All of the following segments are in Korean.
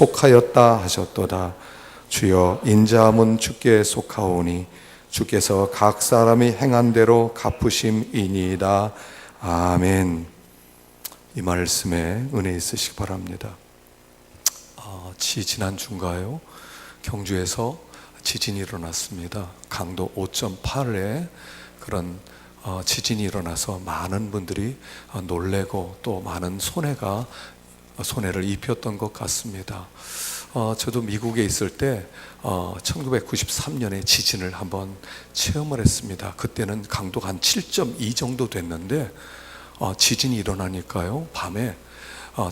속하였다 하셨도다. 주여 인자함은 주께 속하오니 주께서 각 사람이 행한 대로 갚으심이니이다. 아멘. 이 말씀에 은혜 있으시기 바랍니다. 지난주인가요? 경주에서 지진이 일어났습니다. 강도 5.8의 그런 지진이 일어나서 많은 분들이 놀래고 또 많은 손해를 입혔던 것 같습니다. 저도 미국에 있을 때 1993년에 지진을 한번 체험을 했습니다. 그때는 강도가 한 7.2 정도 됐는데 지진이 일어나니까요, 밤에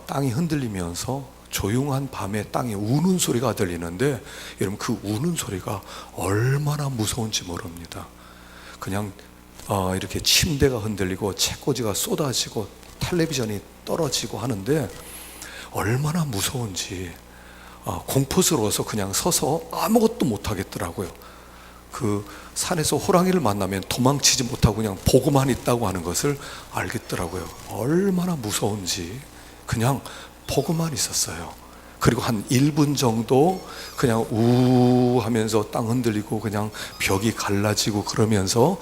땅이 흔들리면서 조용한 밤에 땅에 우는 소리가 들리는데, 여러분 그 우는 소리가 얼마나 무서운지 모릅니다. 그냥 이렇게 침대가 흔들리고 책꽂이가 쏟아지고 텔레비전이 떨어지고 하는데 얼마나 무서운지 공포스러워서 그냥 서서 아무것도 못하겠더라고요. 그 산에서 호랑이를 만나면 도망치지 못하고 그냥 보고만 있다고 하는 것을 알겠더라고요. 얼마나 무서운지 그냥 보고만 있었어요. 그리고 한 1분 정도 그냥 우 하면서 땅 흔들리고 그냥 벽이 갈라지고 그러면서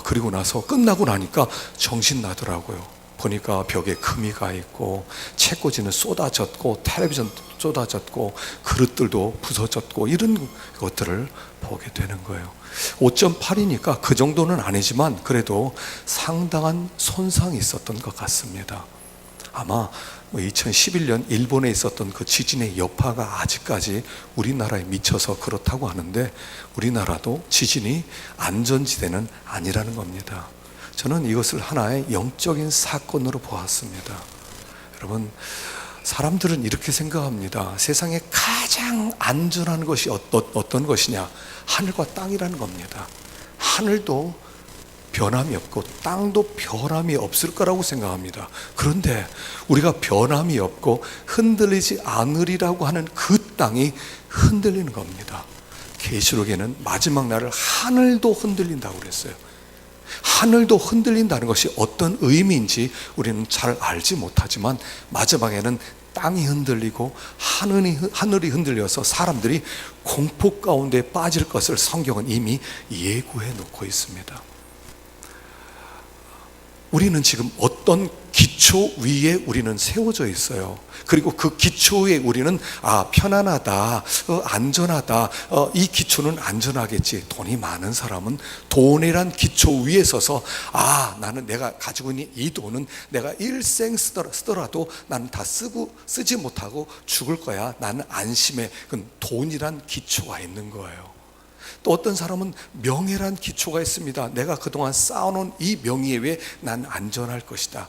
그리고 나서 끝나고 나니까 정신 나더라고요. 보니까 벽에 금이 가 있고 책꽂이는 쏟아졌고 텔레비전 쏟아졌고 그릇들도 부서졌고 이런 것들을 보게 되는 거예요. 5.8이니까 그 정도는 아니지만 그래도 상당한 손상이 있었던 것 같습니다. 아마 2011년 일본에 있었던 그 지진의 여파가 아직까지 우리나라에 미쳐서 그렇다고 하는데, 우리나라도 지진이 안전지대는 아니라는 겁니다. 저는 이것을 하나의 영적인 사건으로 보았습니다. 여러분, 사람들은 이렇게 생각합니다. 세상에 가장 안전한 것이 어떤 것이냐? 하늘과 땅이라는 겁니다. 하늘도 변함이 없고 땅도 변함이 없을 거라고 생각합니다. 그런데 우리가 변함이 없고 흔들리지 않으리라고 하는 그 땅이 흔들리는 겁니다. 계시록에는 마지막 날을 하늘도 흔들린다고 그랬어요. 하늘도 흔들린다는 것이 어떤 의미인지 우리는 잘 알지 못하지만, 마지막에는 땅이 흔들리고 하늘이 흔들려서 사람들이 공포 가운데 빠질 것을 성경은 이미 예고해 놓고 있습니다. 우리는 지금 어떤 기초 위에 우리는 세워져 있어요. 그리고 그 기초 위에 우리는 편안하다, 안전하다, 이 기초는 안전하겠지. 돈이 많은 사람은 돈이란 기초 위에 서서 나는 내가 가지고 있는 이 돈은 내가 일생 쓰더라도 나는 다 쓰지 못하고 죽을 거야. 나는 안심해. 그건 돈이란 기초가 있는 거예요. 또 어떤 사람은 명예란 기초가 있습니다. 내가 그동안 쌓아놓은 이 명예 위에 난 안전할 것이다.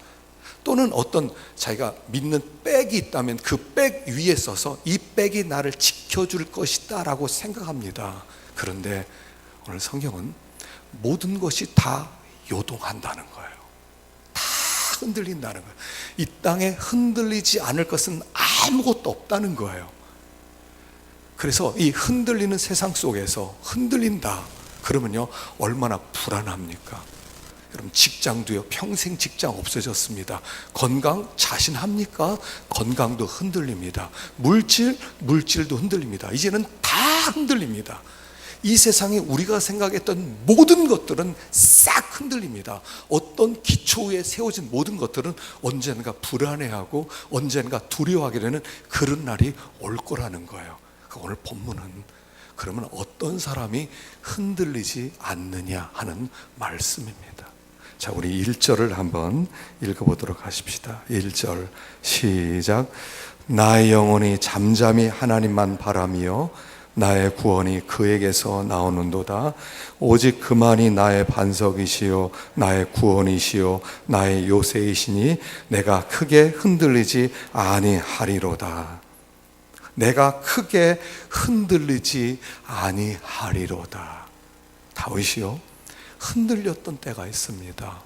또는 어떤 자기가 믿는 백이 있다면 그 백 위에 서서 이 백이 나를 지켜줄 것이다 라고 생각합니다. 그런데 오늘 성경은 모든 것이 다 요동한다는 거예요. 다 흔들린다는 거예요. 이 땅에 흔들리지 않을 것은 아무것도 없다는 거예요. 그래서 이 흔들리는 세상 속에서 흔들린다 그러면요, 얼마나 불안합니까? 여러분, 직장도요, 평생 직장 없어졌습니다. 건강 자신합니까? 건강도 흔들립니다. 물질도 흔들립니다. 이제는 다 흔들립니다. 이 세상에 우리가 생각했던 모든 것들은 싹 흔들립니다. 어떤 기초 위에 세워진 모든 것들은 언젠가 불안해하고 언젠가 두려워하게 되는 그런 날이 올 거라는 거예요. 오늘 본문은 그러면 어떤 사람이 흔들리지 않느냐 하는 말씀입니다. 자, 우리 1절을 한번 읽어보도록 하십시다. 1절 시작. 나의 영혼이 잠잠히 하나님만 바라며 나의 구원이 그에게서 나오는도다. 오직 그만이 나의 반석이시요 나의 구원이시요 나의 요새이시니 내가 크게 흔들리지 아니하리로다. 내가 크게 흔들리지 아니하리로다. 다윗이요, 흔들렸던 때가 있습니다.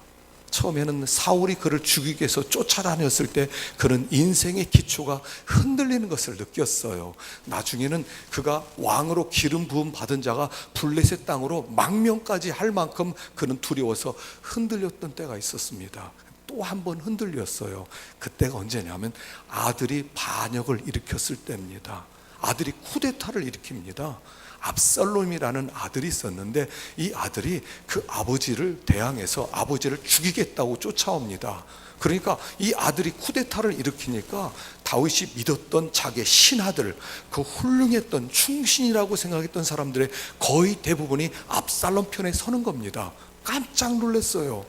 처음에는 사울이 그를 죽이기 위해서 쫓아다녔을 때 그는 인생의 기초가 흔들리는 것을 느꼈어요. 나중에는 그가 왕으로 기름 부음 받은 자가 블레셋 땅으로 망명까지 할 만큼 그는 두려워서 흔들렸던 때가 있었습니다. 또 한 번 흔들렸어요. 그때가 언제냐면 아들이 반역을 일으켰을 때입니다. 아들이 쿠데타를 일으킵니다. 압살롬이라는 아들이 있었는데 이 아들이 그 아버지를 대항해서 아버지를 죽이겠다고 쫓아옵니다. 그러니까 이 아들이 쿠데타를 일으키니까 다윗이 믿었던 자기의 신하들, 그 훌륭했던 충신이라고 생각했던 사람들의 거의 대부분이 압살롬 편에 서는 겁니다. 깜짝 놀랐어요.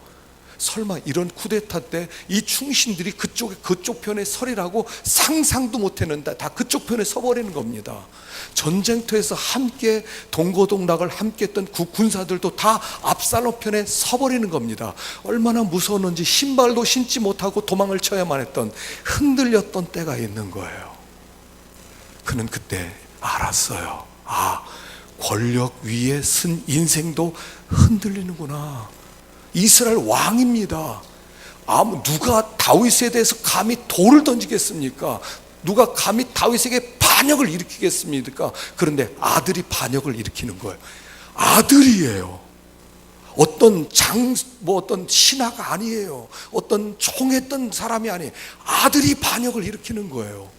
설마 이런 쿠데타 때 이 충신들이 그쪽 편에 서리라고 상상도 못했는데 다 그쪽 편에 서버리는 겁니다. 전쟁터에서 함께 동고동락을 함께 했던 그 군사들도 다 압살롬 편에 서버리는 겁니다. 얼마나 무서웠는지 신발도 신지 못하고 도망을 쳐야만 했던, 흔들렸던 때가 있는 거예요. 그는 그때 알았어요. 아, 권력 위에 쓴 인생도 흔들리는구나. 이스라엘 왕입니다. 누가 다윗에 대해서 감히 돌을 던지겠습니까? 누가 감히 다윗에게 반역을 일으키겠습니까? 그런데 아들이 반역을 일으키는 거예요. 아들이에요. 어떤 어떤 신하가 아니에요. 어떤 총했던 사람이 아니에요. 아들이 반역을 일으키는 거예요.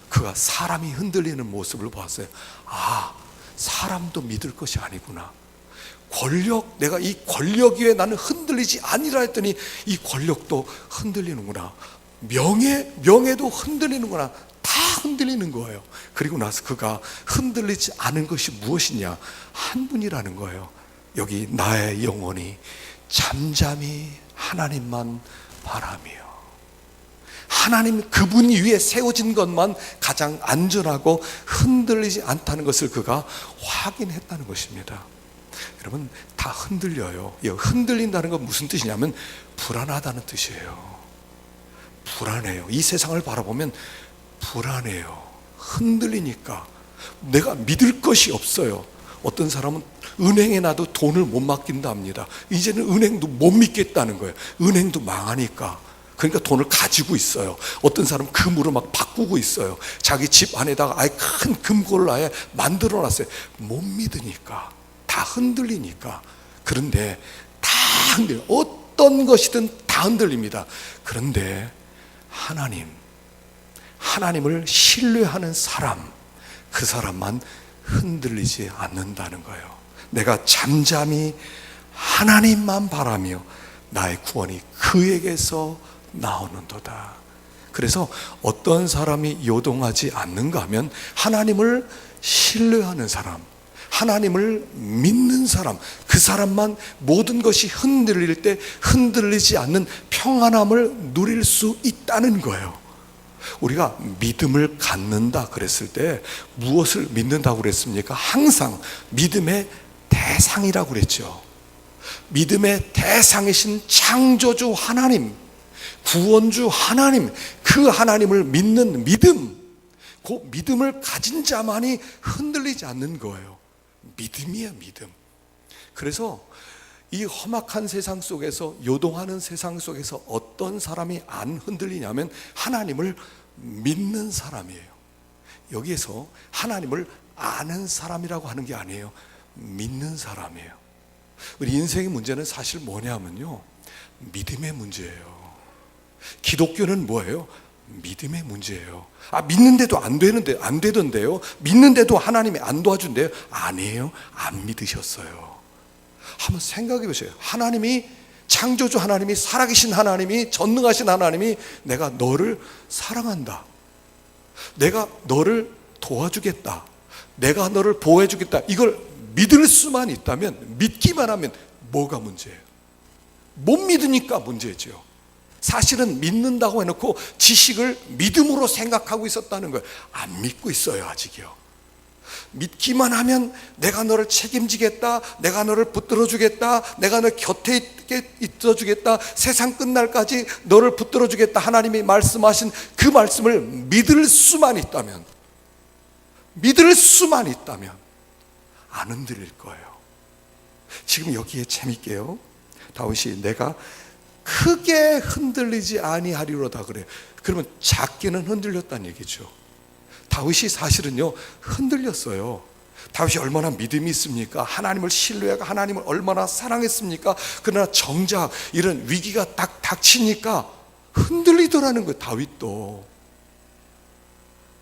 그가 사람이 흔들리는 모습을 봤어요. 아, 사람도 믿을 것이 아니구나. 내가 이 권력 위에 나는 흔들리지 아니라 했더니 이 권력도 흔들리는구나. 명예도 흔들리는구나. 다 흔들리는 거예요. 그리고 나서 그가 흔들리지 않은 것이 무엇이냐? 한 분이라는 거예요. 여기 나의 영혼이 잠잠히 하나님만 바라며, 하나님 그분 위에 세워진 것만 가장 안전하고 흔들리지 않다는 것을 그가 확인했다는 것입니다. 여러분, 다 흔들려요. 흔들린다는 건 무슨 뜻이냐면 불안하다는 뜻이에요. 불안해요. 이 세상을 바라보면 불안해요. 흔들리니까 내가 믿을 것이 없어요. 어떤 사람은 은행에 놔도 돈을 못 맡긴답니다. 이제는 은행도 못 믿겠다는 거예요. 은행도 망하니까. 그러니까 돈을 가지고 있어요. 어떤 사람은 금으로 막 바꾸고 있어요. 자기 집 안에다가 아예 큰 금고를 아예 만들어 놨어요. 못 믿으니까. 다 흔들리니까. 그런데 다 흔들려. 어떤 것이든 다 흔들립니다. 그런데 하나님을 신뢰하는 사람, 그 사람만 흔들리지 않는다는 거예요. 내가 잠잠히 하나님만 바라며 나의 구원이 그에게서 나오는도다. 그래서 어떤 사람이 요동하지 않는가 하면 하나님을 신뢰하는 사람, 하나님을 믿는 사람, 그 사람만 모든 것이 흔들릴 때 흔들리지 않는 평안함을 누릴 수 있다는 거예요. 우리가 믿음을 갖는다 그랬을 때 무엇을 믿는다고 그랬습니까? 항상 믿음의 대상이라고 그랬죠. 믿음의 대상이신 창조주 하나님, 구원주 하나님, 그 하나님을 믿는 믿음, 그 믿음을 가진 자만이 흔들리지 않는 거예요. 믿음이에요, 믿음. 그래서 이 험악한 세상 속에서, 요동하는 세상 속에서 어떤 사람이 안 흔들리냐면 하나님을 믿는 사람이에요. 여기에서 하나님을 아는 사람이라고 하는 게 아니에요. 믿는 사람이에요. 우리 인생의 문제는 사실 뭐냐면요, 믿음의 문제예요. 기독교는 뭐예요? 믿음의 문제예요. 믿는데도 안 되던데요? 믿는데도 하나님이 안 도와준대요? 아니에요. 안 믿으셨어요. 한번 생각해 보세요. 창조주 하나님이, 살아계신 하나님이, 전능하신 하나님이 내가 너를 사랑한다, 내가 너를 도와주겠다, 내가 너를 보호해 주겠다, 이걸 믿을 수만 있다면, 믿기만 하면 뭐가 문제예요? 못 믿으니까 문제죠. 사실은 믿는다고 해놓고 지식을 믿음으로 생각하고 있었다는 거예요. 안 믿고 있어요, 아직이요. 믿기만 하면 내가 너를 책임지겠다, 내가 너를 붙들어주겠다, 내가 너 곁에 있어주겠다, 세상 끝날까지 너를 붙들어주겠다, 하나님이 말씀하신 그 말씀을 믿을 수만 있다면 안 흔들릴 거예요. 지금 여기에 재밌게요, 다윗이 내가 크게 흔들리지 아니하리로다 그래요. 그러면 작게는 흔들렸다는 얘기죠. 다윗이 사실은요 흔들렸어요. 다윗이 얼마나 믿음이 있습니까? 하나님을 신뢰하고 하나님을 얼마나 사랑했습니까? 그러나 정작 이런 위기가 딱 닥치니까 흔들리더라는 거예요. 다윗도.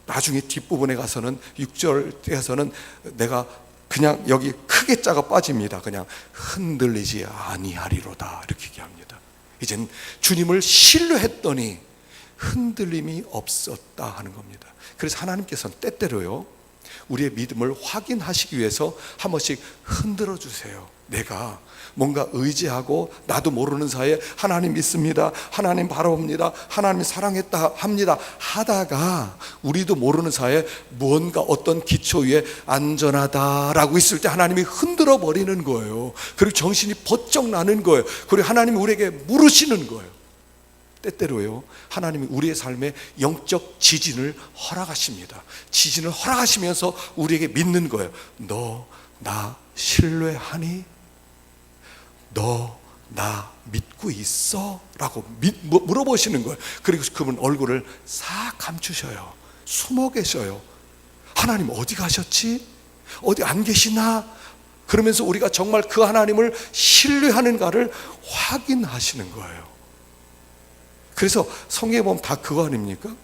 나중에 뒷부분에 가서는 6절에서는 내가 그냥 여기 크게 짜가 빠집니다. 그냥 흔들리지 아니하리로다 이렇게 얘기합니다. 이젠 주님을 신뢰했더니 흔들림이 없었다 하는 겁니다. 그래서 하나님께서는 때때로요 우리의 믿음을 확인하시기 위해서 한 번씩 흔들어 주세요. 내가 뭔가 의지하고 나도 모르는 사이에 하나님 믿습니다, 하나님 바라봅니다, 하나님 사랑했다 합니다 하다가 우리도 모르는 사이에 무언가 어떤 기초 위에 안전하다라고 있을 때 하나님이 흔들어 버리는 거예요. 그리고 정신이 번쩍 나는 거예요. 그리고 하나님이 우리에게 물으시는 거예요. 때때로요 하나님이 우리의 삶에 영적 지진을 허락하십니다. 지진을 허락하시면서 우리에게 믿는 거예요. 너 나 신뢰하니? 너 나 믿고 있어? 라고 물어보시는 거예요. 그리고 그분 얼굴을 싹 감추셔요. 숨어 계셔요. 하나님 어디 가셨지? 어디 안 계시나? 그러면서 우리가 정말 그 하나님을 신뢰하는가를 확인하시는 거예요. 그래서 성경에 보면 다 그거 아닙니까?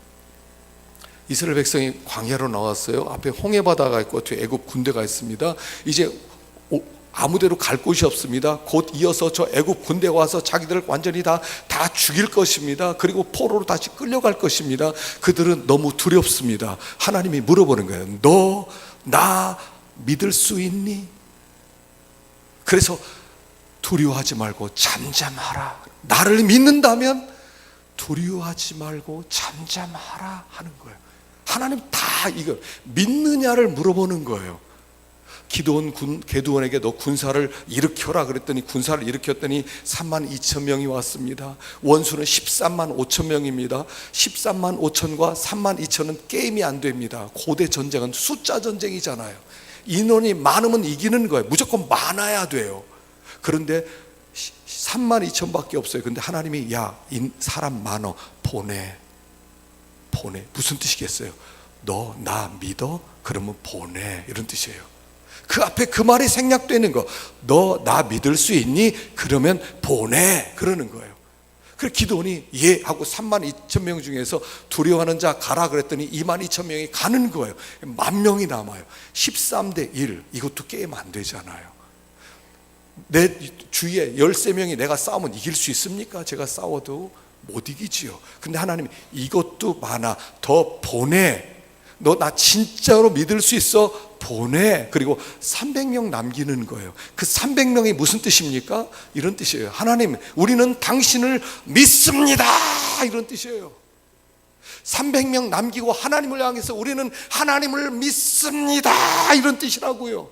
이스라엘 백성이 광야로 나왔어요. 앞에 홍해바다가 있고 뒤에 애굽 군대가 있습니다. 이제 아무데로 갈 곳이 없습니다. 곧 이어서 저 애굽 군대가 와서 자기들을 완전히 다 죽일 것입니다. 그리고 포로로 다시 끌려갈 것입니다. 그들은 너무 두렵습니다. 하나님이 물어보는 거예요. 너 나 믿을 수 있니? 그래서 두려워하지 말고 잠잠하라. 나를 믿는다면 두려워하지 말고 잠잠하라 하는 거예요. 하나님 다 이거 믿느냐를 물어보는 거예요. 게드온에게 너 군사를 일으켜라 그랬더니 군사를 일으켰더니 32,000명이 왔습니다. 원수는 13만 5천 명입니다. 13만 5천과 3만 2천은 게임이 안 됩니다. 고대 전쟁은 숫자 전쟁이잖아요. 인원이 많으면 이기는 거예요. 무조건 많아야 돼요. 그런데 3만 2천밖에 없어요. 근데 하나님이 야 사람 많어 보내. 무슨 뜻이겠어요? 너 나 믿어? 그러면 보내 이런 뜻이에요. 그 앞에 그 말이 생략되는 거. 너 나 믿을 수 있니? 그러면 보내 그러는 거예요. 그래서 기도원이 예 하고 3만 2천 명 중에서 두려워하는 자 가라 그랬더니 2만 2천 명이 가는 거예요. 10,000명이 남아요. 13대 1 이것도 게임 안 되잖아요. 내 주위에 13명이 내가 싸우면 이길 수 있습니까? 제가 싸워도 못 이기지요. 근데 하나님이 이것도 많아 더 보내. 너 나 진짜로 믿을 수 있어? 보내. 그리고 300명 남기는 거예요. 그 300명이 무슨 뜻입니까? 이런 뜻이에요. 하나님 우리는 당신을 믿습니다 이런 뜻이에요. 300명 남기고 하나님을 향해서 우리는 하나님을 믿습니다 이런 뜻이라고요.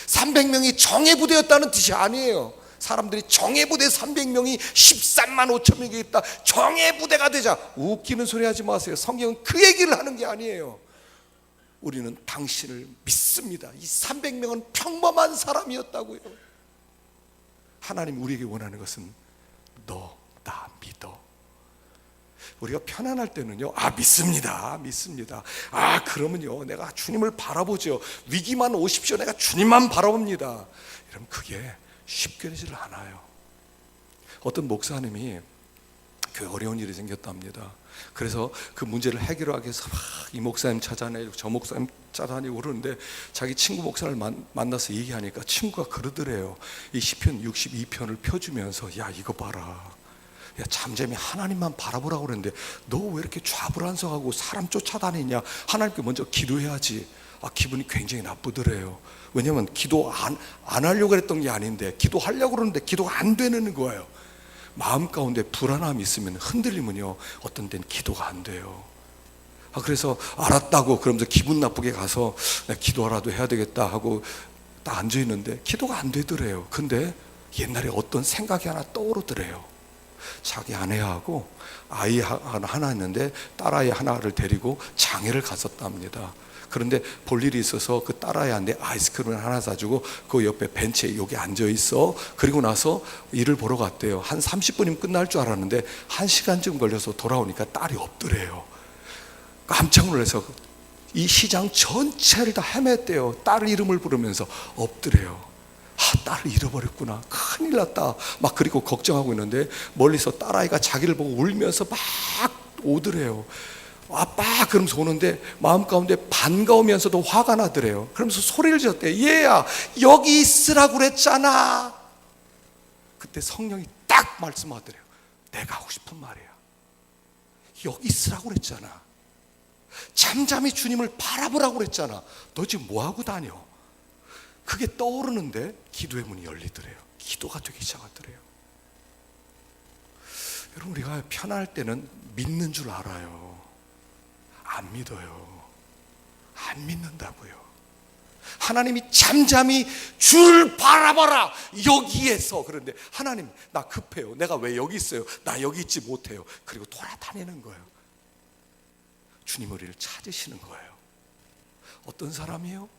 300명이 정예부대였다는 뜻이 아니에요. 사람들이 정예부대 300명이 13만 5천 명이 있다 정예부대가 되자 웃기는 소리 하지 마세요. 성경은 그 얘기를 하는 게 아니에요. 우리는 당신을 믿습니다. 이 300명은 평범한 사람이었다고요. 하나님 우리에게 원하는 것은 너 나 믿어. 우리가 편안할 때는요 믿습니다. 그러면요 내가 주님을 바라보죠. 위기만 오십시오. 내가 주님만 바라봅니다. 여러분 그게 쉽게 되지를 않아요. 어떤 목사님이 그 어려운 일이 생겼답니다. 그래서 그 문제를 해결하기 위해서 막 이 목사님 찾아내고 저 목사님 찾아내고 그러는데 자기 친구 목사를 만나서 얘기하니까 친구가 그러더래요. 이 시편 62편을 펴주면서 야 이거 봐라. 야 잠잠히 하나님만 바라보라고 그랬는데 너 왜 이렇게 좌불안석하고 사람 쫓아다니냐. 하나님께 먼저 기도해야지. 기분이 굉장히 나쁘더래요. 왜냐하면 기도 안 하려고 그랬던 게 아닌데 기도하려고 그러는데 기도가 안 되는 거예요. 마음 가운데 불안함이 있으면 흔들리면요 어떤 데는 기도가 안 돼요. 그래서 알았다고 그러면서 기분 나쁘게 가서 내가 기도하라도 해야 되겠다 하고 딱 앉아있는데 기도가 안 되더래요. 근데 옛날에 어떤 생각이 하나 떠오르더래요. 자기 아내하고 아이 하나 있는데 딸아이 하나를 데리고 장애를 갔었답니다. 그런데 볼 일이 있어서 그 딸아이한테 아이스크림을 하나 사주고 그 옆에 벤치에 여기 앉아있어. 그리고 나서 일을 보러 갔대요. 한 30분이면 끝날 줄 알았는데 1시간쯤 걸려서 돌아오니까 딸이 없더래요. 깜짝 놀라서 이 시장 전체를 다 헤맸대요. 딸 이름을 부르면서 엎드려요. 딸을 잃어버렸구나, 큰일 났다 막 그리고 걱정하고 있는데 멀리서 딸아이가 자기를 보고 울면서 막 오더래요. 아빠 그러면서 오는데 마음 가운데 반가우면서도 화가 나더래요. 그러면서 소리를 지었대요. 얘야, 여기 있으라고 그랬잖아. 그때 성령이 딱 말씀하더래요. 내가 하고 싶은 말이야. 여기 있으라고 그랬잖아. 잠잠히 주님을 바라보라고 그랬잖아. 너 지금 뭐하고 다녀? 그게 떠오르는데 기도의 문이 열리더래요. 기도가 되기 시작하더래요. 여러분, 우리가 편할 때는 믿는 줄 알아요. 안 믿어요. 안 믿는다고요. 하나님이 잠잠히 줄 바라봐라 여기에서. 그런데 하나님, 나 급해요. 내가 왜 여기 있어요? 나 여기 있지 못해요. 그리고 돌아다니는 거예요. 주님 우리를 찾으시는 거예요. 어떤 사람이에요?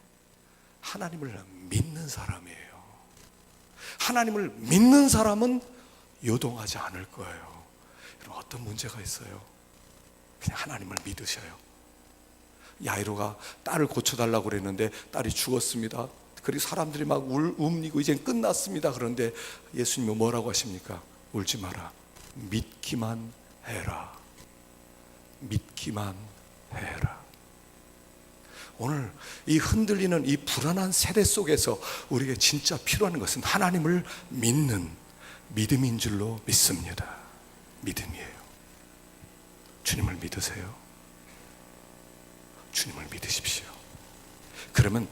하나님을 믿는 사람이에요. 하나님을 믿는 사람은 요동하지 않을 거예요. 여러분, 어떤 문제가 있어요? 그냥 하나님을 믿으셔요. 야이로가 딸을 고쳐달라고 그랬는데 딸이 죽었습니다. 그리고 사람들이 막 울리고 이제 끝났습니다. 그런데 예수님은 뭐라고 하십니까? 울지 마라. 믿기만 해라. 믿기만 해라. 오늘 이 흔들리는 이 불안한 세대 속에서 우리에게 진짜 필요한 것은 하나님을 믿는 믿음인 줄로 믿습니다. 믿음이에요. 주님을 믿으세요. 주님을 믿으십시오. 그러면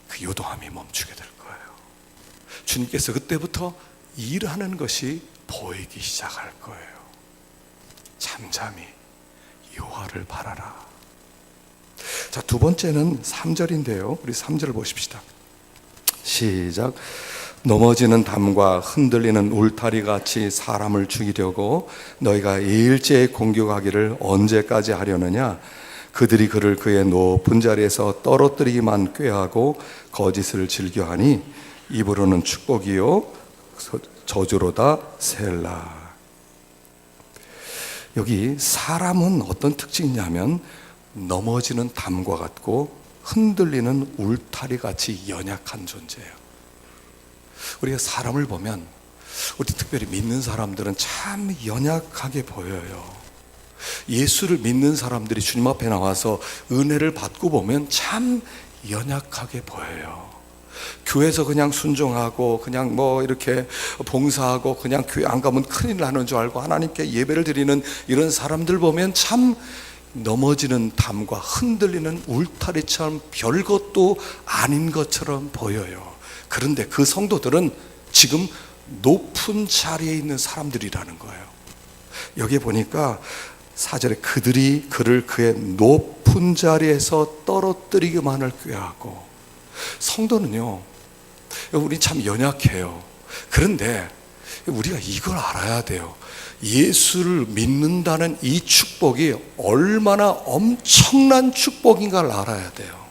그 요동함이 멈추게 될 거예요. 주님께서 그때부터 일하는 것이 보이기 시작할 거예요. 잠잠히 여호와를 바라라. 자, 두 번째는 3절인데요. 우리 3절을 보십시다. 시작. 넘어지는 담과 흔들리는 울타리 같이 사람을 죽이려고 너희가 일제히 공격하기를 언제까지 하려느냐? 그들이 그를 그의 높은 자리에서 떨어뜨리기만 꾀하고 거짓을 즐겨하니 입으로는 축복이요 저주로다 셀라. 여기 사람은 어떤 특징이 있냐면 넘어지는 담과 같고 흔들리는 울타리 같이 연약한 존재예요. 우리가 사람을 보면, 우리 특별히 믿는 사람들은 참 연약하게 보여요. 예수를 믿는 사람들이 주님 앞에 나와서 은혜를 받고 보면 참 연약하게 보여요. 교회에서 그냥 순종하고 그냥 뭐 이렇게 봉사하고 그냥 교회 안 가면 큰일 나는 줄 알고 하나님께 예배를 드리는 이런 사람들 보면 참 넘어지는 담과 흔들리는 울타리처럼 별것도 아닌 것처럼 보여요. 그런데 그 성도들은 지금 높은 자리에 있는 사람들이라는 거예요. 여기 보니까 4절에 그들이 그를 그의 높은 자리에서 떨어뜨리기만을 꾀하고. 성도는요, 우리 참 연약해요. 그런데 우리가 이걸 알아야 돼요. 예수를 믿는다는 이 축복이 얼마나 엄청난 축복인가를 알아야 돼요.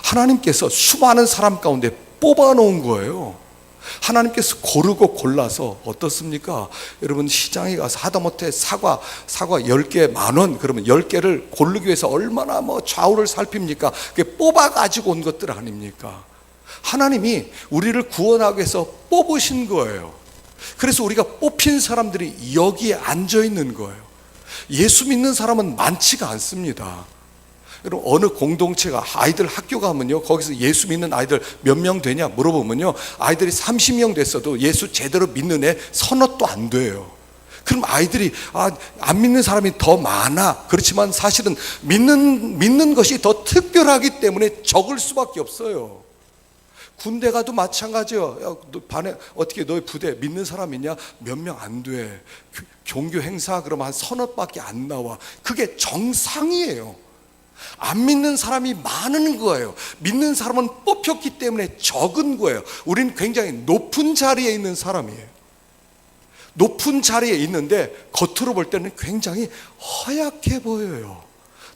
하나님께서 수많은 사람 가운데 뽑아 놓은 거예요. 하나님께서 고르고 골라서. 어떻습니까? 여러분, 시장에 가서 하다못해 사과 10개 10,000원, 그러면 10개를 고르기 위해서 얼마나 좌우를 살핍니까? 그게 뽑아 가지고 온 것들 아닙니까? 하나님이 우리를 구원하기 위해서 뽑으신 거예요. 그래서 우리가 뽑힌 사람들이 여기에 앉아 있는 거예요. 예수 믿는 사람은 많지가 않습니다. 여러분, 어느 공동체가 아이들 학교 가면요, 거기서 예수 믿는 아이들 몇 명 되냐 물어보면요, 아이들이 30명 됐어도 예수 제대로 믿는 애 서너도 안 돼요. 그럼 아이들이 안 믿는 사람이 더 많아. 그렇지만 사실은 믿는 것이 더 특별하기 때문에 적을 수밖에 없어요. 군대 가도 마찬가지요. 야, 너 반에 어떻게 너희 부대 믿는 사람 있냐? 몇 명 안 돼. 종교 행사 그러면 한 서너밖에 안 나와. 그게 정상이에요. 안 믿는 사람이 많은 거예요. 믿는 사람은 뽑혔기 때문에 적은 거예요. 우리는 굉장히 높은 자리에 있는 사람이에요. 높은 자리에 있는데 겉으로 볼 때는 굉장히 허약해 보여요.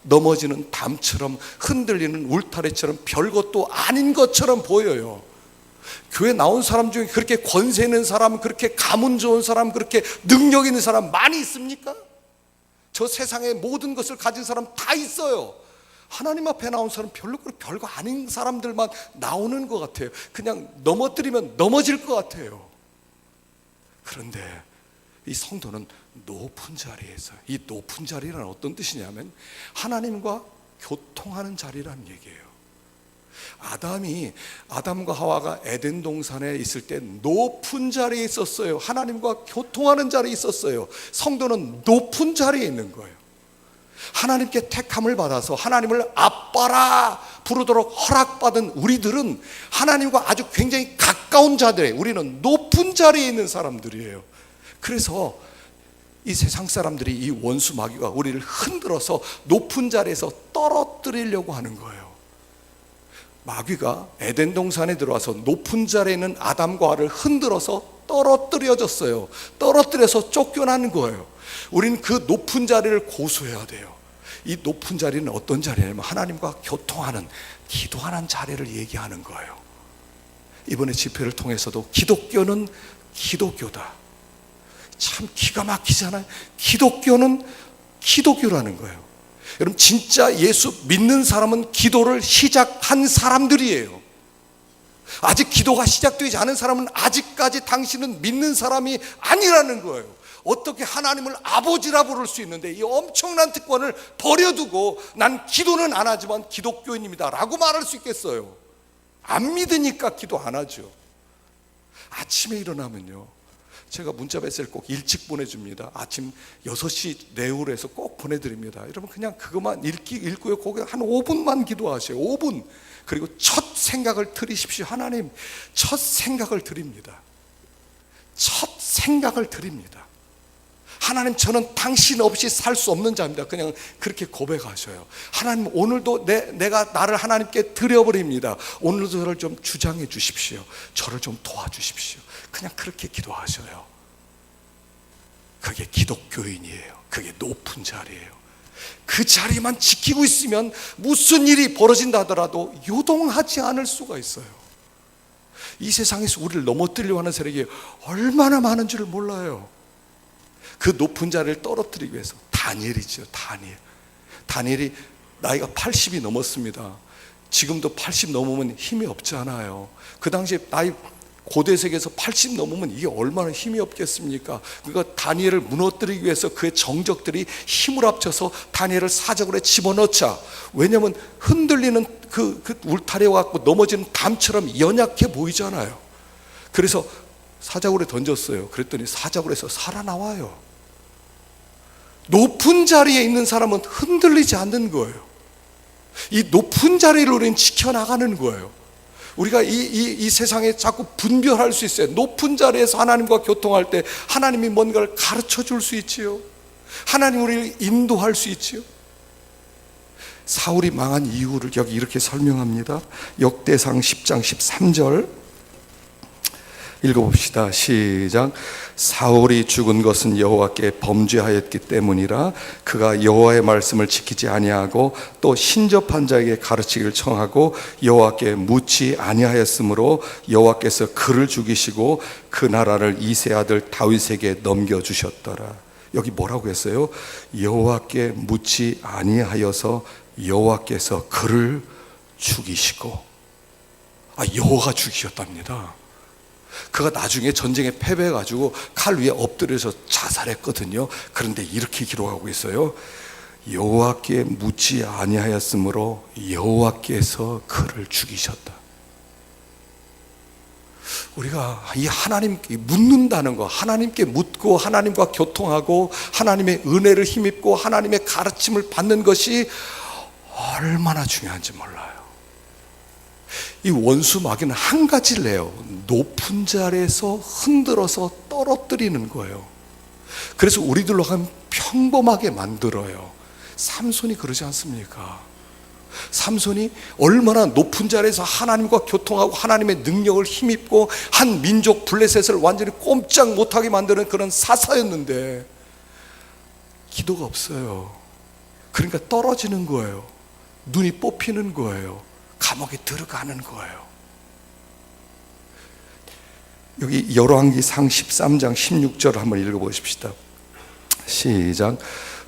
넘어지는 담처럼 흔들리는 울타리처럼 별것도 아닌 것처럼 보여요. 교회 나온 사람 중에 그렇게 권세 있는 사람, 그렇게 가문 좋은 사람, 그렇게 능력 있는 사람 많이 있습니까? 저 세상의 모든 것을 가진 사람 다 있어요. 하나님 앞에 나온 사람 별거 아닌 사람들만 나오는 것 같아요. 그냥 넘어뜨리면 넘어질 것 같아요. 그런데 이 성도는 높은 자리에서, 이 높은 자리란 어떤 뜻이냐면 하나님과 교통하는 자리란 얘기예요. 아담과 하와가 에덴 동산에 있을 때 높은 자리에 있었어요. 하나님과 교통하는 자리에 있었어요. 성도는 높은 자리에 있는 거예요. 하나님께 택함을 받아서 하나님을 아빠라 부르도록 허락받은 우리들은 하나님과 아주 굉장히 가까운 자들이에요. 우리는 높은 자리에 있는 사람들이에요. 그래서 이 세상 사람들이, 이 원수 마귀가 우리를 흔들어서 높은 자리에서 떨어뜨리려고 하는 거예요. 마귀가 에덴 동산에 들어와서 높은 자리에 있는 아담과 하와를 흔들어서 떨어뜨려졌어요. 떨어뜨려서 쫓겨나는 거예요. 우리는 그 높은 자리를 고수해야 돼요. 이 높은 자리는 어떤 자리냐면 하나님과 교통하는, 기도하는 자리를 얘기하는 거예요. 이번에 집회를 통해서도 기독교는 기독교다. 참 기가 막히잖아요. 기독교는 기독교라는 거예요. 여러분, 진짜 예수 믿는 사람은 기도를 시작한 사람들이에요. 아직 기도가 시작되지 않은 사람은 아직까지 당신은 믿는 사람이 아니라는 거예요. 어떻게 하나님을 아버지라 부를 수 있는데 이 엄청난 특권을 버려두고 난 기도는 안 하지만 기독교인입니다 라고 말할 수 있겠어요? 안 믿으니까 기도 안 하죠. 아침에 일어나면요, 제가 문자 메시지를 꼭 일찍 보내줍니다. 아침 6시 내후로 해서 꼭 보내드립니다. 여러분, 그냥 그것만 읽고요, 거기 한 5분만 기도하세요. 5분. 그리고 첫 생각을 드리십시오. 하나님, 첫 생각을 드립니다. 첫 생각을 드립니다. 하나님, 저는 당신 없이 살 수 없는 자입니다. 그냥 그렇게 고백하셔요. 하나님, 오늘도 내가 나를 하나님께 드려버립니다. 오늘도 저를 좀 주장해 주십시오. 저를 좀 도와주십시오. 그냥 그렇게 기도하셔요. 그게 기독교인이에요. 그게 높은 자리예요. 그 자리만 지키고 있으면 무슨 일이 벌어진다 하더라도 요동하지 않을 수가 있어요. 이 세상에서 우리를 넘어뜨리려고 하는 세력이 얼마나 많은 줄을 몰라요. 그 높은 자리를 떨어뜨리기 위해서 다니엘이죠. 다니엘이 나이가 80이 넘었습니다. 지금도 80 넘으면 힘이 없잖아요. 그 당시에 고대 세계에서 80 넘으면 이게 얼마나 힘이 없겠습니까? 그러니까 다니엘을 무너뜨리기 위해서 그의 정적들이 힘을 합쳐서 다니엘을 사자굴에 집어넣자. 왜냐하면 흔들리는 그 울타리에 갖고 넘어지는 담처럼 연약해 보이잖아요. 그래서 사자굴에 던졌어요. 그랬더니 사자굴에서 살아나와요. 높은 자리에 있는 사람은 흔들리지 않는 거예요. 이 높은 자리를 우리는 지켜나가는 거예요. 우리가 이 세상에 자꾸 분별할 수 있어요. 높은 자리에서 하나님과 교통할 때 하나님이 뭔가를 가르쳐 줄 수 있지요. 하나님 우리를 인도할 수 있지요. 사울이 망한 이유를 여기 이렇게 설명합니다. 역대상 10장 13절 읽어봅시다. 시작. 사울이 죽은 것은 여호와께 범죄하였기 때문이라. 그가 여호와의 말씀을 지키지 아니하고 또 신접한 자에게 가르치기를 청하고 여호와께 묻지 아니하였으므로 여호와께서 그를 죽이시고 그 나라를 이새 아들 다윗에게 넘겨주셨더라. 여기 뭐라고 했어요? 여호와께 묻지 아니하여서 여호와께서 그를 죽이시고. 여호와가 죽이셨답니다. 그가 나중에 전쟁에 패배해가지고 칼 위에 엎드려서 자살했거든요. 그런데 이렇게 기록하고 있어요. 여호와께 묻지 아니하였으므로 여호와께서 그를 죽이셨다. 우리가 이 하나님께 묻는다는 거, 하나님께 묻고 하나님과 교통하고 하나님의 은혜를 힘입고 하나님의 가르침을 받는 것이 얼마나 중요한지 몰라요. 이 원수 마귀는 한 가지를 해요. 높은 자리에서 흔들어서 떨어뜨리는 거예요. 그래서 우리들로 하면 평범하게 만들어요. 삼손이 그러지 않습니까? 삼손이 얼마나 높은 자리에서 하나님과 교통하고 하나님의 능력을 힘입고 한 민족 블레셋을 완전히 꼼짝 못하게 만드는 그런 사사였는데 기도가 없어요. 그러니까 떨어지는 거예요. 눈이 뽑히는 거예요. 감옥에 들어가는 거예요. 여기 열왕기상 13장 16절을 한번 읽어보십시다. 시작.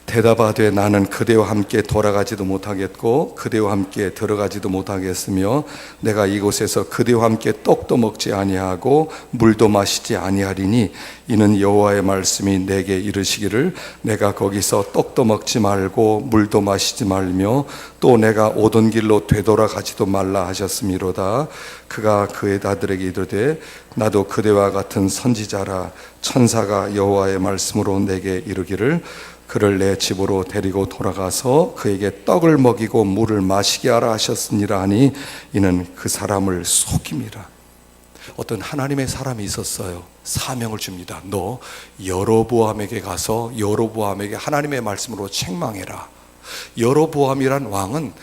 대답하되 나는 그대와 함께 돌아가지도 못하겠고 그대와 함께 들어가지도 못하겠으며 내가 이곳에서 그대와 함께 떡도 먹지 아니하고 물도 마시지 아니하리니 이는 여호와의 말씀이 내게 이르시기를 내가 거기서 떡도 먹지 말고 물도 마시지 말며 또 내가 오던 길로 되돌아가지도 말라 하셨음이로다. 그가 그의 아들에게 이르되 나도 그대와 같은 선지자라. 천사가 여호와의 말씀으로 내게 이르기를 그를 내 집으로 데리고 돌아가서 그에게 떡을 먹이고 물을 마시게 하라 하셨으니라 하니 이는 그 사람을 속임이라. 어떤 하나님의 사람이 있었어요. 사명을 줍니다. 너 여로보암에게 가서 여로보암에게 하나님의 말씀으로 책망해라. 여로보암이란 왕은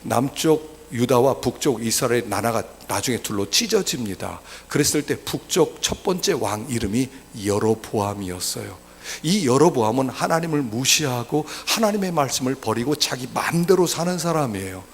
남쪽 유다와 북쪽 이스라엘 나라가 나중에 둘로 찢어집니다. 그랬을 때 북쪽 첫 번째 왕 이름이 여로보암이었어요. 이 여로보암은 하나님을 무시하고 하나님의 말씀을 버리고 자기 마음대로 사는 사람이에요.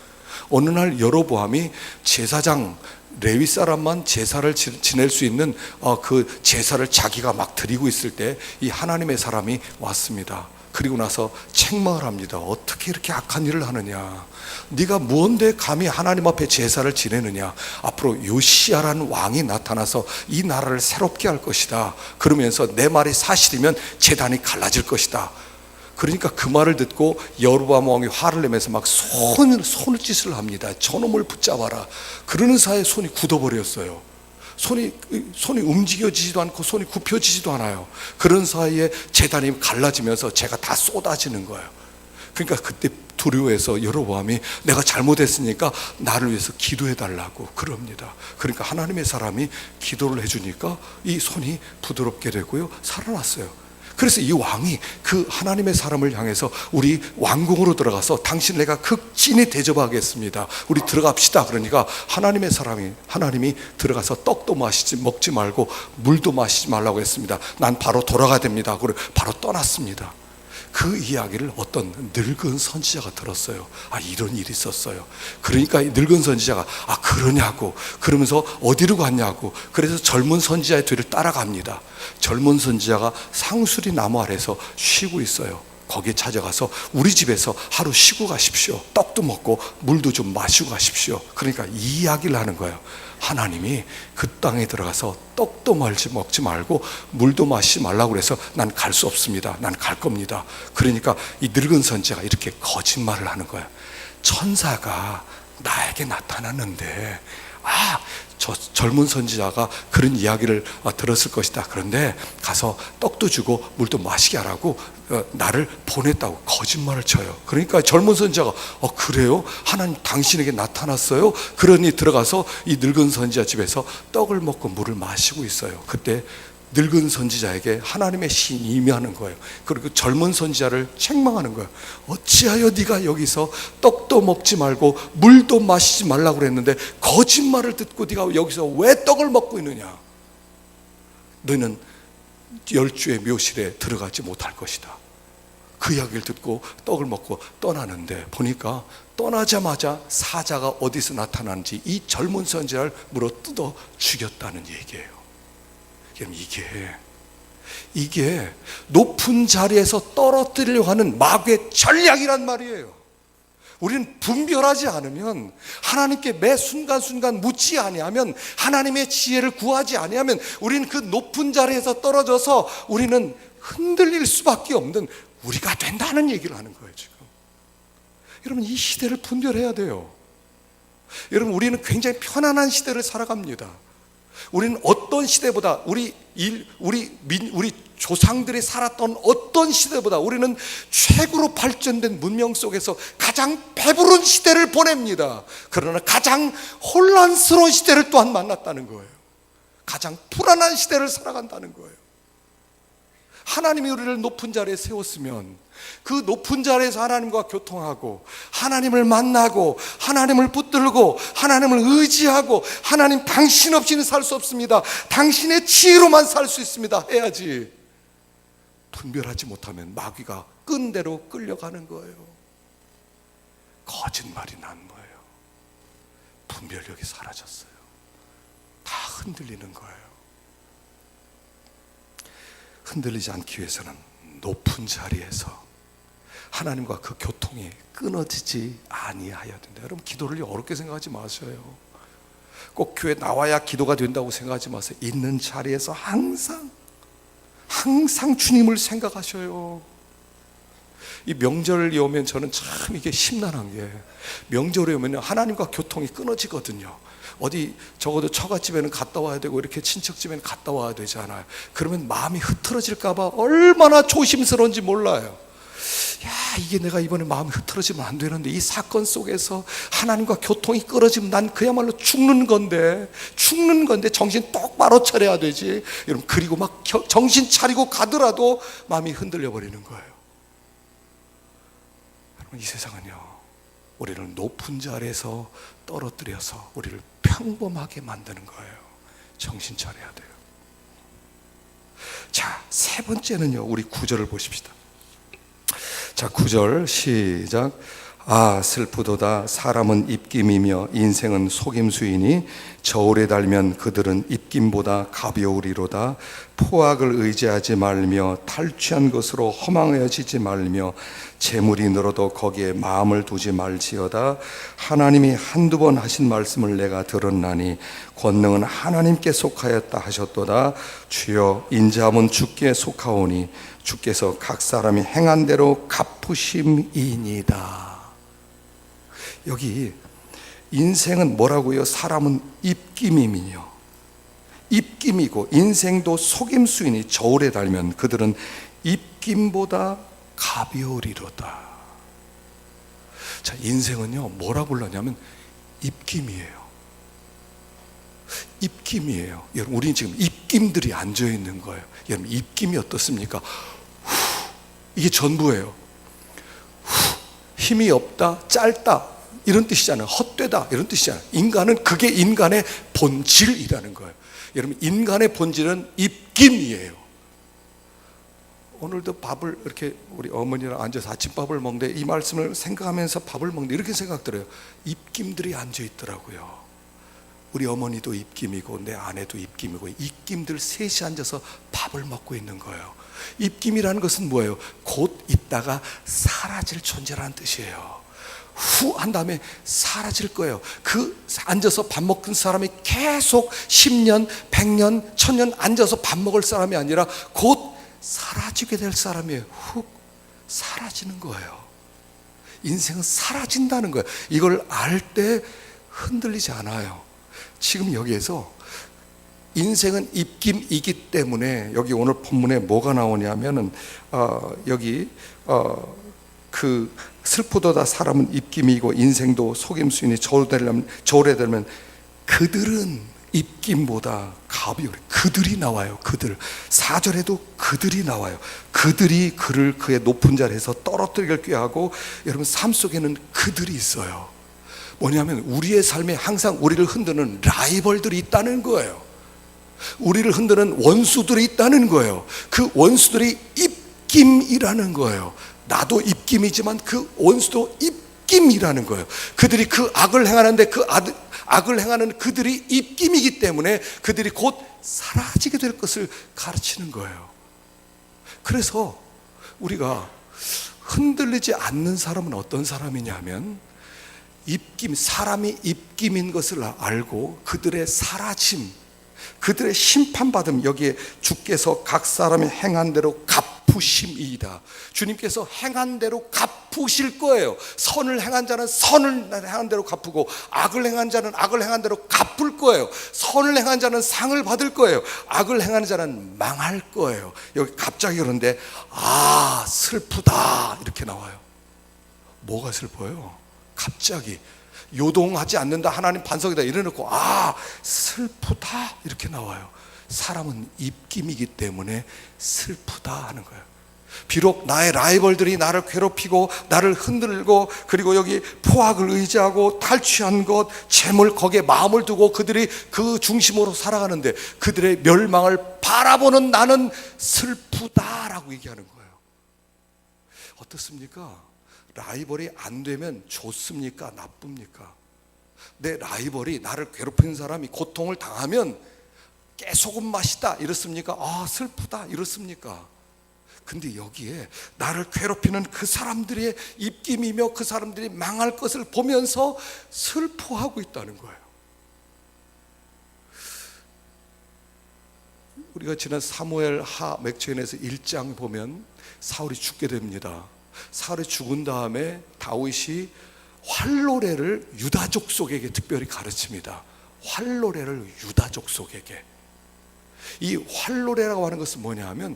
어느 날 여로보암이 제사장 레위 사람만 제사를 지낼 수 있는 그 제사를 자기가 막 드리고 있을 때 이 하나님의 사람이 왔습니다. 그리고 나서 책망을 합니다. 어떻게 이렇게 악한 일을 하느냐? 네가 무언데 감히 하나님 앞에 제사를 지내느냐? 앞으로 요시야라는 왕이 나타나서 이 나라를 새롭게 할 것이다. 그러면서 내 말이 사실이면 제단이 갈라질 것이다. 그러니까 그 말을 듣고 여로보암 왕이 화를 내면서 막 손짓을 합니다. 저놈을 붙잡아라. 그러는 사이에 손이 굳어버렸어요. 손이 움직여지지도 않고 손이 굽혀지지도 않아요. 그런 사이에 제단이 갈라지면서 제가 다 쏟아지는 거예요. 그러니까 그때 두려워해서 여로보암이 내가 잘못했으니까 나를 위해서 기도해 달라고 그럽니다. 그러니까 하나님의 사람이 기도를 해주니까 이 손이 부드럽게 되고요, 살아났어요. 그래서 이 왕이 그 하나님의 사람을 향해서 우리 왕궁으로 들어가서 당신 내가 극진히 대접하겠습니다. 우리 들어갑시다. 그러니까 하나님이 들어가서 떡도 먹지 말고 물도 마시지 말라고 했습니다. 난 바로 돌아가야 됩니다. 그리고 바로 떠났습니다. 그 이야기를 어떤 늙은 선지자가 들었어요. 이런 일이 있었어요. 그러니까 이 늙은 선지자가 그러냐고 그러면서 어디로 갔냐고. 그래서 젊은 선지자의 뒤를 따라갑니다. 젊은 선지자가 상수리 나무 아래서 쉬고 있어요. 거기에 찾아가서 우리 집에서 하루 쉬고 가십시오. 떡도 먹고 물도 좀 마시고 가십시오. 그러니까 이 이야기를 하는 거예요. 하나님이 그 땅에 들어가서 떡도 먹지 말고 물도 마시지 말라고 그래서 난 갈 수 없습니다. 난 갈 겁니다. 그러니까 이 늙은 선지자가 이렇게 거짓말을 하는 거예요. 천사가 나에게 나타났는데 저 젊은 선지자가 그런 이야기를 들었을 것이다. 그런데 가서 떡도 주고 물도 마시게 하라고 나를 보냈다고 거짓말을 쳐요. 그러니까 젊은 선지자가 그래요? 하나님 당신에게 나타났어요? 그러니 들어가서 이 늙은 선지자 집에서 떡을 먹고 물을 마시고 있어요. 그때 늙은 선지자에게 하나님의 신이 임하는 거예요. 그리고 젊은 선지자를 책망하는 거예요. 어찌하여 네가 여기서 떡도 먹지 말고 물도 마시지 말라고 그랬는데 거짓말을 듣고 네가 여기서 왜 떡을 먹고 있느냐? 너는 열주의 묘실에 들어가지 못할 것이다. 그 이야기를 듣고 떡을 먹고 떠나는데 보니까 떠나자마자 사자가 어디서 나타나는지 이 젊은 선지자를 물어 뜯어 죽였다는 얘기예요. 이게 높은 자리에서 떨어뜨리려고 하는 마귀의 전략이란 말이에요. 우리는 분별하지 않으면, 하나님께 매 순간순간 묻지 아니하면, 하나님의 지혜를 구하지 아니하면 우리는 그 높은 자리에서 떨어져서 우리는 흔들릴 수밖에 없는 우리가 된다는 얘기를 하는 거예요. 지금 여러분, 이 시대를 분별해야 돼요. 여러분, 우리는 굉장히 편안한 시대를 살아갑니다. 우리는 어떤 시대보다 우리 조상들이 살았던 어떤 시대보다 우리는 최고로 발전된 문명 속에서 가장 배부른 시대를 보냅니다. 그러나 가장 혼란스러운 시대를 또한 만났다는 거예요. 가장 불안한 시대를 살아간다는 거예요. 하나님이 우리를 높은 자리에 세웠으면 그 높은 자리에서 하나님과 교통하고 하나님을 만나고 하나님을 붙들고 하나님을 의지하고 하나님 당신 없이는 살 수 없습니다. 당신의 지혜로만 살 수 있습니다. 해야지. 분별하지 못하면 마귀가 끈 대로 끌려가는 거예요. 거짓말이 난 거예요. 분별력이 사라졌어요. 다 흔들리는 거예요. 흔들리지 않기 위해서는 높은 자리에서 하나님과 그 교통이 끊어지지 아니하여야 된다. 여러분, 기도를 어렵게 생각하지 마세요. 꼭 교회 나와야 기도가 된다고 생각하지 마세요. 있는 자리에서 항상 주님을 생각하셔요. 이 명절이 오면 저는 참 이게 심란한 게, 명절이 오면 하나님과 교통이 끊어지거든요. 어디 적어도 처갓집에는 갔다 와야 되고 이렇게 친척집에는 갔다 와야 되잖아요. 그러면 마음이 흐트러질까 봐 얼마나 조심스러운지 몰라요. 야, 이게 내가 이번에 마음이 흐트러지면 안 되는데, 이 사건 속에서 하나님과 교통이 끊어지면 난 그야말로 죽는 건데 정신 똑바로 차려야 되지. 여러분, 그리고 막 정신 차리고 가더라도 마음이 흔들려 버리는 거예요. 여러분, 이 세상은요, 우리를 높은 자리에서 떨어뜨려서 우리를 평범하게 만드는 거예요. 정신 차려야 돼요. 자, 세 번째는요, 우리 9절을 보십시다. 자, 9절 시작. 아, 슬프도다. 사람은 입김이며 인생은 속임수이니 저울에 달면 그들은 입김보다 가벼우리로다. 포악을 의지하지 말며 탈취한 것으로 허망해지지 말며 재물이 늘어도 거기에 마음을 두지 말지어다. 하나님이 한두 번 하신 말씀을 내가 들었나니 권능은 하나님께 속하였다 하셨도다. 주여, 인자함은 주께 속하오니 주께서 각 사람이 행한 대로 갚으심이니이다. 여기 인생은 뭐라고요? 사람은 입김이며 입김이고 인생도 속임수이니 저울에 달면 그들은 입김보다 가벼우리로다. 자, 인생은요, 뭐라 불렀냐면 입김이에요. 입김이에요. 여러분, 우리는 지금 입김들이 앉아 있는 거예요. 여러분, 입김이 어떻습니까? 이게 전부예요. 힘이 없다, 짧다, 이런 뜻이잖아요. 헛되다, 이런 뜻이잖아요. 인간은, 그게 인간의 본질이라는 거예요. 여러분, 인간의 본질은 입김이에요. 오늘도 밥을 이렇게 우리 어머니랑 앉아서 아침밥을 먹는데 이 말씀을 생각하면서 밥을 먹는데 이렇게 생각 들어요. 입김들이 앉아 있더라고요. 우리 어머니도 입김이고 내 아내도 입김이고 입김들 셋이 앉아서 밥을 먹고 있는 거예요. 입김이라는 것은 뭐예요? 곧 있다가 사라질 존재라는 뜻이에요. 후 한 다음에 사라질 거예요. 그 앉아서 밥 먹은 사람이 계속 10년, 100년, 1000년 앉아서 밥 먹을 사람이 아니라 곧 사라지게 될 사람이에요. 훅 사라지는 거예요. 인생은 사라진다는 거예요. 이걸 알 때 흔들리지 않아요. 지금 여기에서 인생은 입김이기 때문에 여기 오늘 본문에 뭐가 나오냐면은 여기 그 슬프도다. 사람은 입김이고 인생도 속임수이니 저울에 들면 그들은 입김보다 가벼우리. 그들이 나와요. 그들. 4절에도 그들이 나와요. 그들이 그를 그의 높은 자리에서 떨어뜨리길 꾀하고, 여러분, 삶 속에는 그들이 있어요. 뭐냐면 우리의 삶에 항상 우리를 흔드는 라이벌들이 있다는 거예요. 우리를 흔드는 원수들이 있다는 거예요. 그 원수들이 입김이라는 거예요. 나도 입김이지만 그 원수도 입김이라는 거예요. 그들이 그 악을 행하는데 그 악을 행하는 그들이 입김이기 때문에 그들이 곧 사라지게 될 것을 가르치는 거예요. 그래서 우리가 흔들리지 않는 사람은 어떤 사람이냐면, 입김, 사람이 입김인 것을 알고 그들의 사라짐, 그들의 심판받음, 여기에 주께서 각 사람이 행한 대로 갚으심이다. 주님께서 행한 대로 갚으실 거예요. 선을 행한 자는 선을 행한 대로 갚고, 악을 행한 자는 악을 행한 대로 갚을 거예요. 선을 행한 자는 상을 받을 거예요. 악을 행하는 자는 망할 거예요. 여기 갑자기 그런데 아, 슬프다 이렇게 나와요. 뭐가 슬퍼요? 갑자기 요동하지 않는다, 하나님 반석이다 이래놓고 아, 슬프다 이렇게 나와요. 사람은 입김이기 때문에 슬프다 하는 거예요. 비록 나의 라이벌들이 나를 괴롭히고 나를 흔들고, 그리고 여기 포악을 의지하고 탈취한 것, 재물, 거기에 마음을 두고 그들이 그 중심으로 살아가는데 그들의 멸망을 바라보는 나는 슬프다라고 얘기하는 거예요. 어떻습니까? 라이벌이 안 되면 좋습니까? 나쁩니까? 내 라이벌이, 나를 괴롭히는 사람이 고통을 당하면 깨소금 맛이다 이렇습니까? 아, 슬프다 이렇습니까? 근데 여기에 나를 괴롭히는 그 사람들의 입김이며 그 사람들이 망할 것을 보면서 슬퍼하고 있다는 거예요. 우리가 지난 사무엘 하 맥주엔에서 1장 보면 사울이 죽게 됩니다. 사울이 죽은 다음에 다윗이 활노래를 유다 족속에게 특별히 가르칩니다. 활노래를 유다 족속에게. 이 활노래라고 하는 것은 뭐냐 하면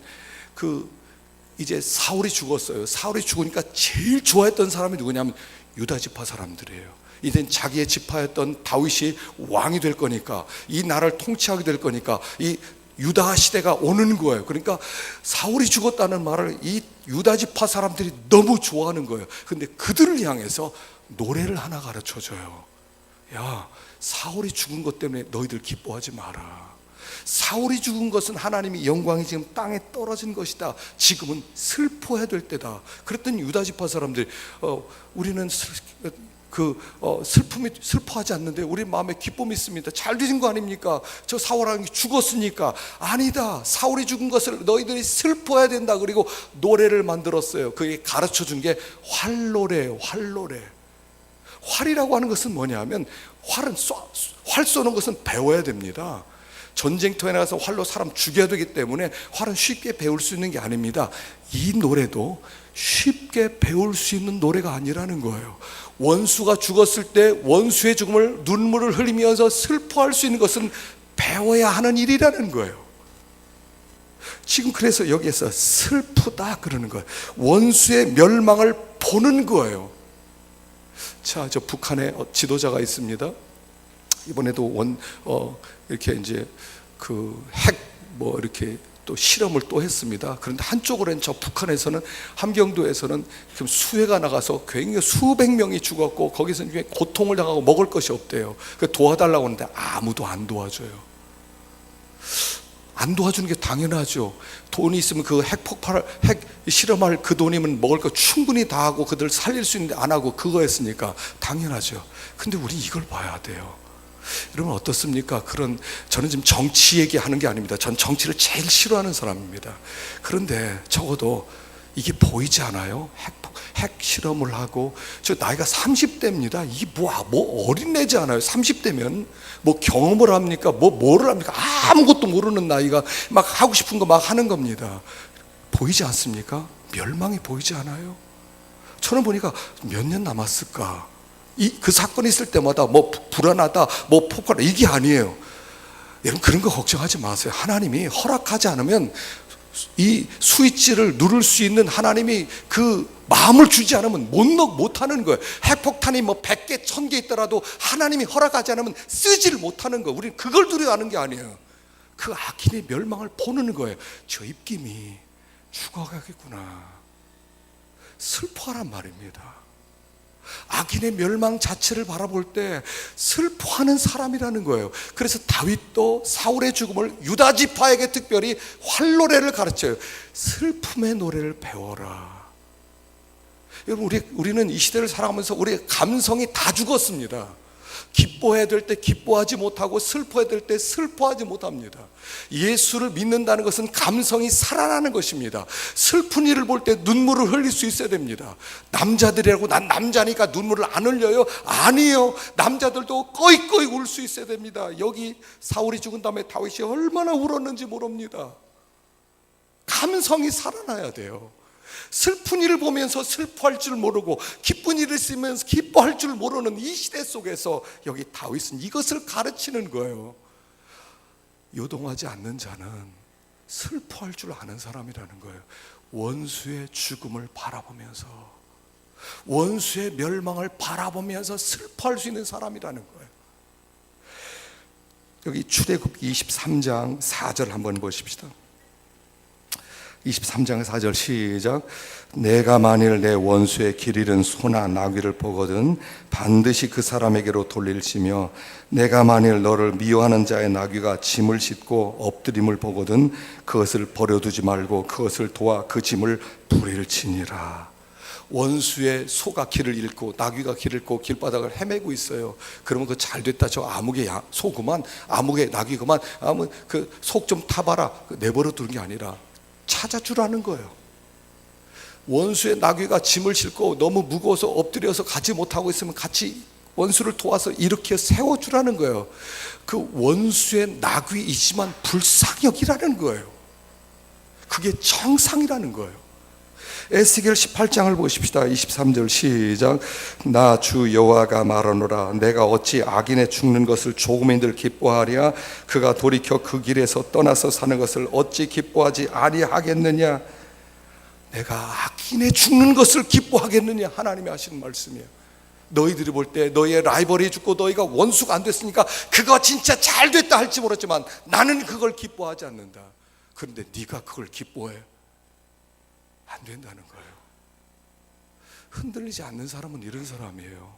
이제 사울이 죽었어요. 사울이 죽으니까 제일 좋아했던 사람이 누구냐면 유다 지파 사람들이에요. 이젠 자기의 지파였던 다윗이 왕이 될 거니까, 이 나라를 통치하게 될 거니까 이 유다 시대가 오는 거예요. 그러니까 사울이 죽었다는 말을 이 유다 지파 사람들이 너무 좋아하는 거예요. 근데 그들을 향해서 노래를 하나 가르쳐줘요. 야, 사울이 죽은 것 때문에 너희들 기뻐하지 마라. 사울이 죽은 것은 하나님이 영광이 지금 땅에 떨어진 것이다. 지금은 슬퍼해야 될 때다. 그랬더니 유다 지파 사람들이 우리는 슬픔이 슬퍼하지 않는데 우리 마음에 기쁨이 있습니다. 잘 되신 거 아닙니까? 저 사울왕이 죽었으니까. 아니다, 사울이 죽은 것을 너희들이 슬퍼해야 된다. 그리고 노래를 만들었어요. 그게 가르쳐 준 게 활노래예요. 활노래. 활이라고 하는 것은 뭐냐면, 활 쏘는 것은 배워야 됩니다. 전쟁터에 나가서 활로 사람 죽여야 되기 때문에 활은 쉽게 배울 수 있는 게 아닙니다. 이 노래도 쉽게 배울 수 있는 노래가 아니라는 거예요. 원수가 죽었을 때 원수의 죽음을 눈물을 흘리면서 슬퍼할 수 있는 것은 배워야 하는 일이라는 거예요. 지금 그래서 여기에서 슬프다 그러는 거예요. 원수의 멸망을 보는 거예요. 자, 저 북한에 지도자가 있습니다. 이번에도 이렇게 이제 이렇게 또 실험을 또 했습니다. 그런데 한쪽으로는 저 북한에서는 함경도에서는 지금 수해가 나가서 굉장히 수백 명이 죽었고 거기서 굉장히 고통을 당하고 먹을 것이 없대요. 도와달라고 하는데 아무도 안 도와줘요. 안 도와주는 게 당연하죠. 돈이 있으면 핵 실험할 그 돈이면 먹을 거 충분히 다 하고 그들 살릴 수 있는데 안 하고 그거 했으니까 당연하죠. 근데 우리 이걸 봐야 돼요. 여러분 어떻습니까? 저는 지금 정치 얘기하는 게 아닙니다. 전 정치를 제일 싫어하는 사람입니다. 그런데 적어도 이게 보이지 않아요? 핵 실험을 하고, 저 나이가 30대입니다. 이게 뭐 어린애지 않아요? 30대면 뭐 경험을 합니까? 뭐를 합니까? 아무것도 모르는 나이가 막 하고 싶은 거 막 하는 겁니다. 보이지 않습니까? 멸망이 보이지 않아요? 저는 보니까 몇 년 남았을까? 그 사건이 있을 때마다 불안하다, 폭발, 이게 아니에요. 여러분 그런 거 걱정하지 마세요. 하나님이 허락하지 않으면 이 스위치를 누를 수 있는 하나님이 그 마음을 주지 않으면 못하는 거예요. 핵폭탄이 100개, 1000개 있더라도 하나님이 허락하지 않으면 쓰지를 못하는 거예요. 우리는 그걸 두려워하는 게 아니에요. 그 악인의 멸망을 보는 거예요. 저 입김이 죽어가겠구나. 슬퍼하란 말입니다. 악인의 멸망 자체를 바라볼 때 슬퍼하는 사람이라는 거예요. 그래서 다윗도 사울의 죽음을 유다 지파에게 특별히 활노래를 가르쳐요. 슬픔의 노래를 배워라. 여러분 우리는 이 시대를 살아가면서 우리의 감성이 다 죽었습니다. 기뻐해야 될 때 기뻐하지 못하고 슬퍼해야 될 때 슬퍼하지 못합니다. 예수를 믿는다는 것은 감성이 살아나는 것입니다. 슬픈 일을 볼 때 눈물을 흘릴 수 있어야 됩니다. 남자들이라고 난 남자니까 눈물을 안 흘려요? 아니에요. 남자들도 꺼이꺼이 울 수 있어야 됩니다. 여기 사울이 죽은 다음에 다윗이 얼마나 울었는지 모릅니다. 감성이 살아나야 돼요. 슬픈 일을 보면서 슬퍼할 줄 모르고 기쁜 일을 있으면서 기뻐할 줄 모르는 이 시대 속에서 여기 다윗은 이것을 가르치는 거예요. 요동하지 않는 자는 슬퍼할 줄 아는 사람이라는 거예요. 원수의 죽음을 바라보면서, 원수의 멸망을 바라보면서 슬퍼할 수 있는 사람이라는 거예요. 여기 출애굽기 23장 4절 한번 보십시다. 23장 4절 시작. 내가 만일 내 원수의 길 잃은 소나 나귀를 보거든 반드시 그 사람에게로 돌릴지며, 내가 만일 너를 미워하는 자의 나귀가 짐을 싣고 엎드림을 보거든 그것을 버려두지 말고 그것을 도와 그 짐을 부릴지니라. 원수의 소가 길을 잃고 나귀가 길을 잃고 길바닥을 헤매고 있어요. 그러면 그 잘됐다, 저 아무개 소구만, 아무개 나귀구만, 그 속 좀 타봐라, 내버려 두는 게 아니라 찾아주라는 거예요. 원수의 나귀가 짐을 싣고 너무 무거워서 엎드려서 가지 못하고 있으면 같이 원수를 도와서 이렇게 세워주라는 거예요. 그 원수의 나귀이지만 불쌍역이라는 거예요. 그게 정상이라는 거예요. 에스겔 18장을 보십시다. 23절 시작. 나 주 여호와가 말하노라. 내가 어찌 악인의 죽는 것을 조금인들 기뻐하랴. 그가 돌이켜 그 길에서 떠나서 사는 것을 어찌 기뻐하지 아니하겠느냐. 내가 악인의 죽는 것을 기뻐하겠느냐. 하나님이 하시는 말씀이에요. 너희들이 볼 때 너희의 라이벌이 죽고 너희가 원수가 안 됐으니까 그거 진짜 잘 됐다 할지 모르지만 나는 그걸 기뻐하지 않는다. 그런데 네가 그걸 기뻐해? 안 된다는 거예요. 흔들리지 않는 사람은 이런 사람이에요.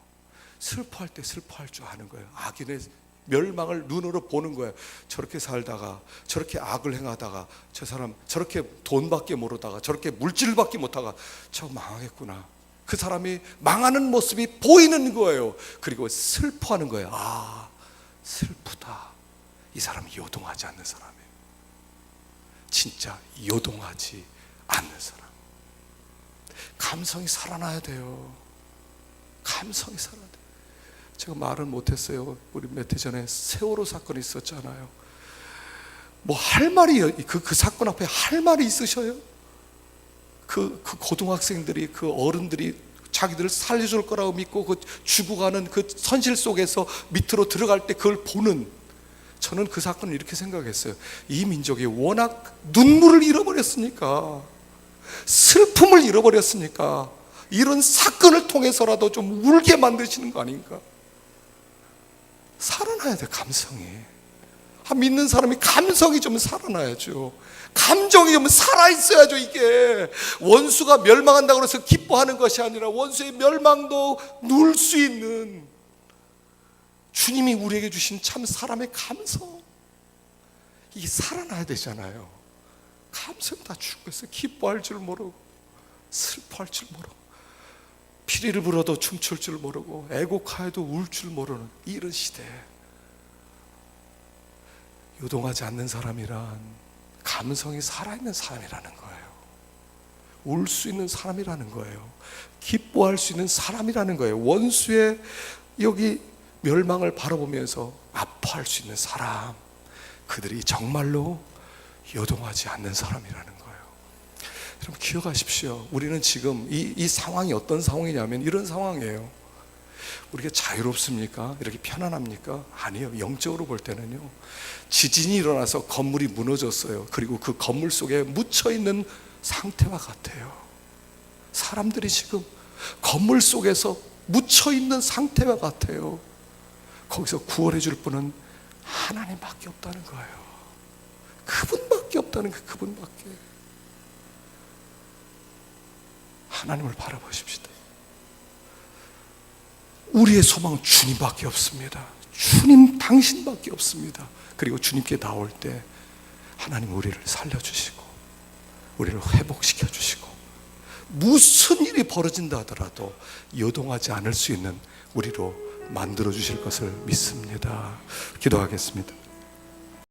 슬퍼할 때 슬퍼할 줄 아는 거예요. 악인의 멸망을 눈으로 보는 거예요. 저렇게 살다가 저렇게 악을 행하다가 저 사람 저렇게 돈밖에 모르다가 저렇게 물질밖에 못하다가 저 망하겠구나. 그 사람이 망하는 모습이 보이는 거예요. 그리고 슬퍼하는 거예요. 아, 슬프다. 이 사람이 요동하지 않는 사람이에요. 진짜 요동하지 않는 사람. 감성이 살아나야 돼요. 감성이 살아나야 돼요. 제가 말은 못했어요. 우리 몇 해 전에 세월호 사건이 있었잖아요. 뭐 할 말이 그 사건 앞에 할 말이 있으셔요? 그 고등학생들이 그 어른들이 자기들을 살려줄 거라고 믿고 그 죽어가는 그 선실 속에서 밑으로 들어갈 때 그걸 보는, 저는 그 사건을 이렇게 생각했어요. 이 민족이 워낙 눈물을 잃어버렸으니까, 슬픔을 잃어버렸으니까 이런 사건을 통해서라도 좀 울게 만드시는 거 아닌가. 살아나야 돼. 감성이. 믿는 사람이 감성이 좀 살아나야죠. 감정이 좀 살아있어야죠. 이게 원수가 멸망한다고 해서 기뻐하는 것이 아니라 원수의 멸망도 누릴 수 있는 주님이 우리에게 주신 참 사람의 감성, 이게 살아나야 되잖아요. 감성 다 죽었어요. 기뻐할 줄 모르고 슬퍼할 줄 모르고 피리를 불어도 춤출 줄 모르고 애곡하여도 울 줄 모르는 이런 시대에 요동하지 않는 사람이란 감성이 살아있는 사람이라는 거예요. 울 수 있는 사람이라는 거예요. 기뻐할 수 있는 사람이라는 거예요. 원수의 여기 멸망을 바라보면서 아파할 수 있는 사람, 그들이 정말로 요동하지 않는 사람이라는 거예요. 여러분 기억하십시오. 우리는 지금 이 상황이 어떤 상황이냐면 이런 상황이에요. 우리가 자유롭습니까? 이렇게 편안합니까? 아니요. 영적으로 볼 때는요, 지진이 일어나서 건물이 무너졌어요. 그리고 그 건물 속에 묻혀있는 상태와 같아요. 사람들이 지금 건물 속에서 묻혀있는 상태와 같아요. 거기서 구원해 줄 분은 하나님밖에 없다는 거예요. 그분밖에 없다는 거예요. 그분밖에. 하나님을 바라보십시다. 우리의 소망은 주님밖에 없습니다. 주님 당신밖에 없습니다. 그리고 주님께 나올 때 하나님 우리를 살려주시고 우리를 회복시켜 주시고 무슨 일이 벌어진다 하더라도 요동하지 않을 수 있는 우리로 만들어 주실 것을 믿습니다. 기도하겠습니다.